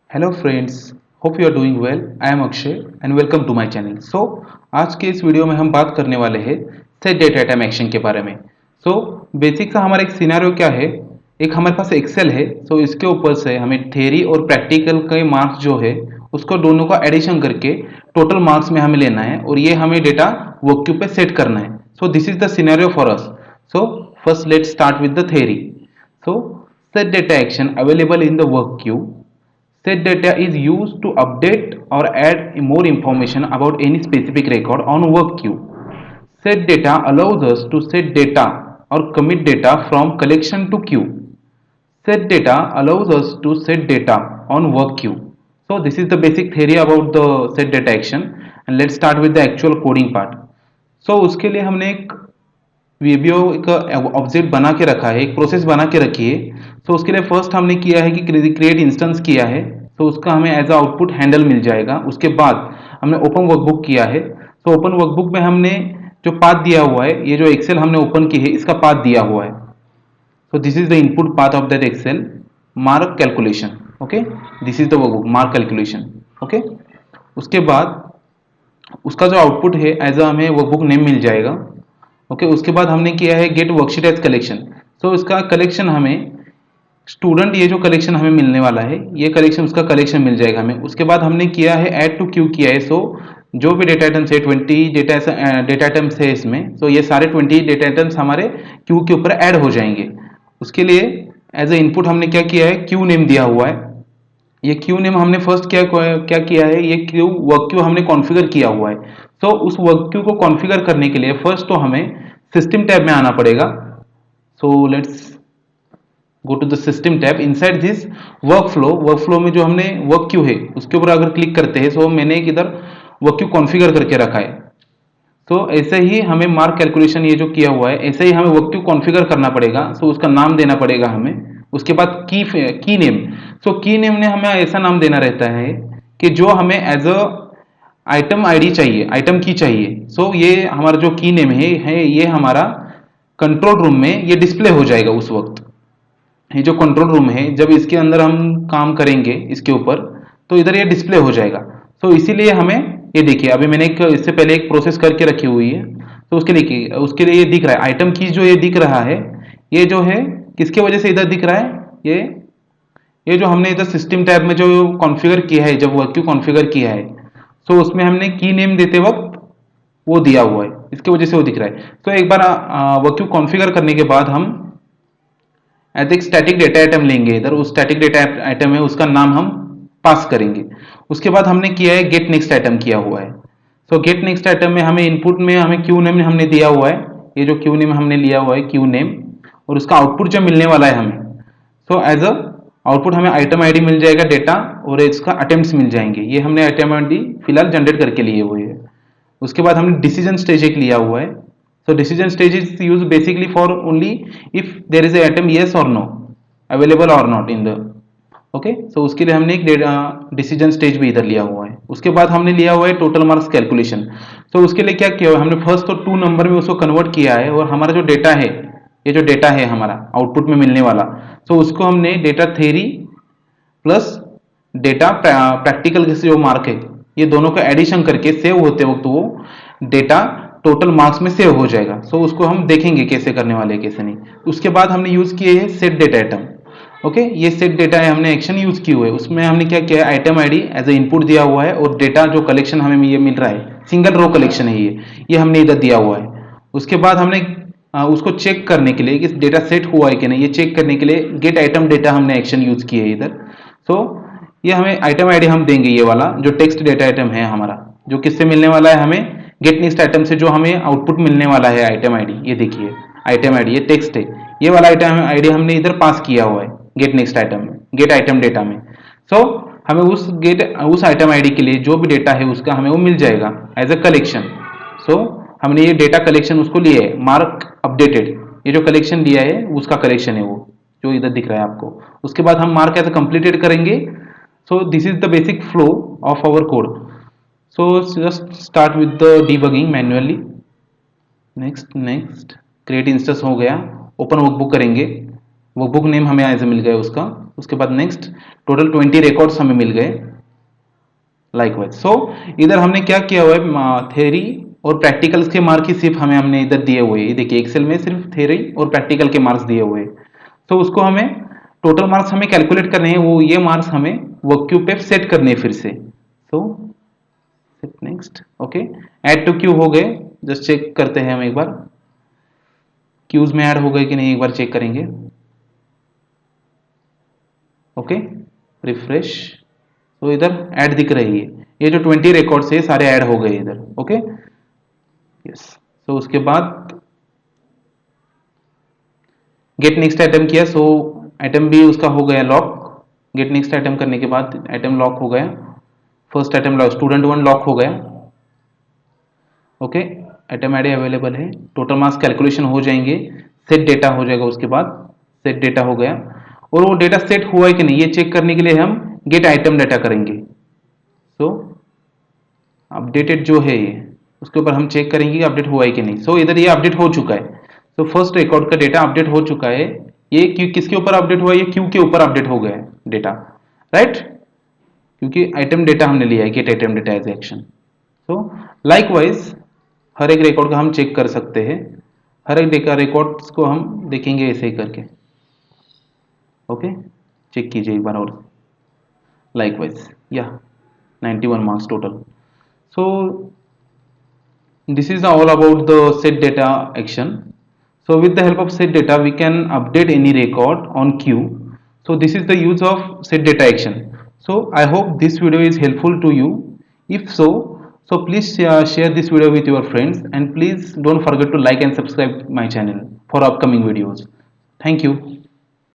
Hello friends, hope you are doing well. I am Akshay and welcome to my channel. आज के इस video में हम बात करने वाले हैं सेट डेटा आइटम एक्शन के बारे में। बेसिक सा हमारा एक सिनेरियो क्या है, एक हमारे पास एक्सेल है। इसके ऊपर से हमें थ्योरी और प्रैक्टिकल के मार्क्स जो है उसको दोनों का एडिशन करके टोटल मार्क्स में हमें लेना है और ये हमें डेटा वर्क क्यू पे सेट करना है। This is the scenario for us. First let's start with the theory. so set data action available in the work queue. Set data is used to update or add more information about any specific record on work queue. Set data allows us to set data or commit data from collection to queue. Set data allows us to set data on work queue. This is the basic theory about the set data action, and let's start with the actual coding part. उसके लिए हमने एक VBO एक object बना के रखा है, एक प्रोसेस बना के रखी है। उसके लिए फर्स्ट हमने किया है कि क्रिएट इंस्टेंस किया है। उसका हमें एज आउटपुट हैंडल मिल जाएगा। उसके बाद हमने ओपन वर्कबुक किया है। ओपन वर्कबुक में हमने जो पाथ दिया हुआ है, ये जो एक्सेल हमने ओपन की है इसका पाथ दिया हुआ है। This is the input path of that Excel mark calculation. Okay, this is the workbook mark calculation. Okay, उसके बाद उसका जो आउटपुट है एज अ हमें वर्कबुक नेम मिल जाएगा। ओके, उसके बाद हमने किया है गेट वर्कशीट एज कलेक्शन। इसका कलेक्शन हमें स्टूडेंट, ये जो कलेक्शन हमें मिलने वाला है ये कलेक्शन, उसका कलेक्शन मिल जाएगा हमें। उसके बाद हमने किया है ऐड टू क्यू किया है। जो भी डेटा आइटम्स है 20 डेटा आइटम्स है इसमें। ये सारे 20 डेटा आइटम्स हमारे क्यू के ऊपर ऐड हो जाएंगे। उसके लिए एज ए इनपुट हमने क्या किया है, क्यू नेम दिया हुआ है। ये क्यू नेम हमने फर्स्ट क्या किया है, ये क्यू वर्क क्यू हमने कॉन्फ़िगर किया हुआ है। उस वर्क क्यू को कॉन्फ़िगर करने के लिए फर्स्ट तो हमें सिस्टम टैब में आना पड़ेगा। Let's go to the system tab. Inside this workflow में जो हमने वर्क क्यू है उसके ऊपर अगर क्लिक करते हैं, मैंने एक इधर वर्क क्यू कॉन्फ़िगर करके रखा है। ऐसे ही हमें मार्क कैलकुलेशन ये जो किया हुआ है, ऐसे ही हमें वर्क क्यू कॉन्फ़िगर करना पड़ेगा। उसका नाम देना पड़ेगा हमें। उसके बाद की नेम। की नेम ने हमें ऐसा नाम देना रहता है कि जो हमें एज अ आइटम आईडी चाहिए, आइटम की चाहिए। ये हमारा जो की नेम है ये हमारा कंट्रोल रूम में ये डिस्प्ले हो जाएगा उस वक्त। ये जो कंट्रोल रूम है, जब इसके अंदर हम काम करेंगे इसके ऊपर, तो इधर ये डिस्प्ले हो जाएगा। इसीलिए हमें ये देखिए, अभी मैंने एक इससे पहले एक प्रोसेस करके रखी हुई है। उसके लिए ये दिख रहा है आइटम की, जो ये दिख रहा है ये जो है किसके वजह से इधर दिख रहा है, ये जो हमने इधर सिस्टम टैब में जो कॉन्फ़िगर किया है, जब वर्क क्यू कॉन्फ़िगर किया है, उसमें हमने की नेम देते वक्त वो दिया हुआ है, इसकी वजह से वो दिख रहा है। एक बार वर्क क्यू कॉन्फ़िगर करने के बाद हम एज एक स्टैटिक डेटा आइटम लेंगे। इधर उस स्टैटिक डेटा आइटम है उसका नाम हम पास करेंगे। उसके बाद हमने किया है गेट नेक्स्ट आइटम किया हुआ है। गेट नेक्स्ट आइटम में हमें इनपुट में हमें क्यू नेम हमने दिया हुआ है। ये जो क्यू नेम हमने लिया हुआ है क्यू नेम, और उसका आउटपुट जो मिलने वाला है हमें, एज अ आउटपुट हमें आइटम आईडी मिल जाएगा डेटा, और इसका अटेम्प्ट्स मिल जाएंगे। ये हमने आइटम आईडी फिलहाल जनरेट करके लिए हुए है। उसके बाद हमने डिसीजन स्टेज एक लिया हुआ है। decision stage is used basically for only if there is a atom yes or no available or not in the okay. उसके लिए हमने एक डिसीजन स्टेज भी इधर लिया हुआ है। उसके बाद हमने लिया हुआ है टोटल मार्क्स कैलकुलेशन। उसके लिए क्या किया हुआ है, हमने फर्स्ट तो 2 नंबर में उसको कन्वर्ट किया है, और हमारा जो डेटा है, ये जो डेटा है हमारा आउटपुट में मिलने वाला, उसको हमने data theory plus data practical के जो मार्क है, ये दोनों का एडिशन करके सेव होते वक्त वो डेटा टोटल मार्क्स में सेव हो जाएगा। उसको हम देखेंगे कैसे करने वाले हैं कैसे नहीं। उसके बाद हमने यूज किए हैं सेट डेटा आइटम। ओके, ये सेट डेटा है हमने एक्शन यूज की हुए। उसमें हमने क्या किया है, item ID as a input दिया हुआ है, और डेटा जो कलेक्शन हमें ये मिल रहा है सिंगल रो कलेक्शन है ये हमने इधर दिया हुआ है। उसके बाद हमने उसको चेक करने के लिए कि डेटा सेट हुआ है कि नहीं, ये चेक करने के लिए गेट आइटम डेटा हमने एक्शन यूज किया है इधर। ये हमें आइटम आईडी हम देंगे, ये वाला जो टेक्स्ट डेटा आइटम है हमारा, जो किससे मिलने वाला है, हमें गेट नेक्स्ट आइटम से जो हमें आउटपुट मिलने वाला है आइटम आईडी। ये देखिए आइटम आईडी, ये टेक्स्ट है, ये वाला आइटम आईडी हमने इधर पास किया हुआ है गेट नेक्स्ट आइटम में, गेट आइटम डेटा में। हमें उस आइटम आईडी के लिए जो भी डेटा है उसका हमें वो मिल जाएगा एज अ कलेक्शन। हमने ये डेटा कलेक्शन उसको लिया है मार्क अपडेटेड, ये जो कलेक्शन लिया है उसका कलेक्शन है वो जो इधर दिख रहा है आपको। उसके बाद हम मार्क एज कंप्लीटेड करेंगे। This is the basic flow of our code. just start with the debugging manually. Next create instance हो गया, ओपन वर्कबुक करेंगे। वो बुक नेम हमें ऐसे मिल गया उसका। उसके बाद नेक्स्ट टोटल 20 रिकॉर्ड्स हमें मिल गए लाइकवाइज। सो इधर हमने क्या किया हुआ है, थ्योरी और प्रैक्टिकल्स के मार्क ही सिर्फ हमने इधर दिए हुए हैं। देखिए एक्सेल में सिर्फ थ्योरी और प्रैक्टिकल के मार्क्स दिए हुए हैं। तो उसको हमें टोटल मार्क्स हमें कैलकुलेट करने हैं, वो ये मार्क्स हमें वर्क क्यू पे सेट करने हैं फिर से। So set next, okay. Add to queue हो गए, जस्ट चेक करते हैं हम एक बार क्यूज में ऐड हो गए कि नहीं, एक बार चेक करेंगे। Okay, refresh. तो इधर ऐड दिख रही है, ये जो 20 रिकॉर्ड्स है सारे ऐड हो गए इधर। Okay, yes. तो उसके बाद गेट नेक्स्ट आइटम किया, सो आइटम भी उसका हो गया लॉक। गेट नेक्स्ट आइटम करने के बाद आइटम लॉक हो गया। First item lock, student 1 lock हो गया। ओके, आइटम आईडी अवेलेबल है, टोटल मार्क्स कैलकुलेशन हो जाएंगे, सेट डेटा हो जाएगा। उसके बाद सेट डेटा हो गया, और वो डेटा सेट हुआ है कि नहीं ये चेक करने के लिए हम गेट आइटम डेटा करेंगे। सो अपडेटेड जो है ये, उसके ऊपर हम चेक करेंगे कि अपडेट हुआ है कि नहीं। सो इधर ये अपडेट हो चुका है। तो फर्स्ट रिकॉर्ड का डेटा अपडेट हो चुका है। ये क्यू किसके ऊपर अपडेट हुआ है, ये क्यू के ऊपर अपडेट हो गया है डेटा, राइट, क्योंकि आइटम डेटा हमने लिया है, get item data as action. So likewise हर एक रिकॉर्ड का हम चेक कर सकते हैं। हर एक डेटा रिकॉर्ड्स को हम देखेंगे ऐसे ही करके। ओके, चेक कीजिए एक बार और लाइकवाइज। या 91 marks total. So this is all about the set data action. So with the help of set data we can update any record on queue. So this is the use of set data action. So I hope this video is helpful to you. If so, so please share this video with your friends, and please don't forget to like and subscribe my channel for upcoming videos. Thank you.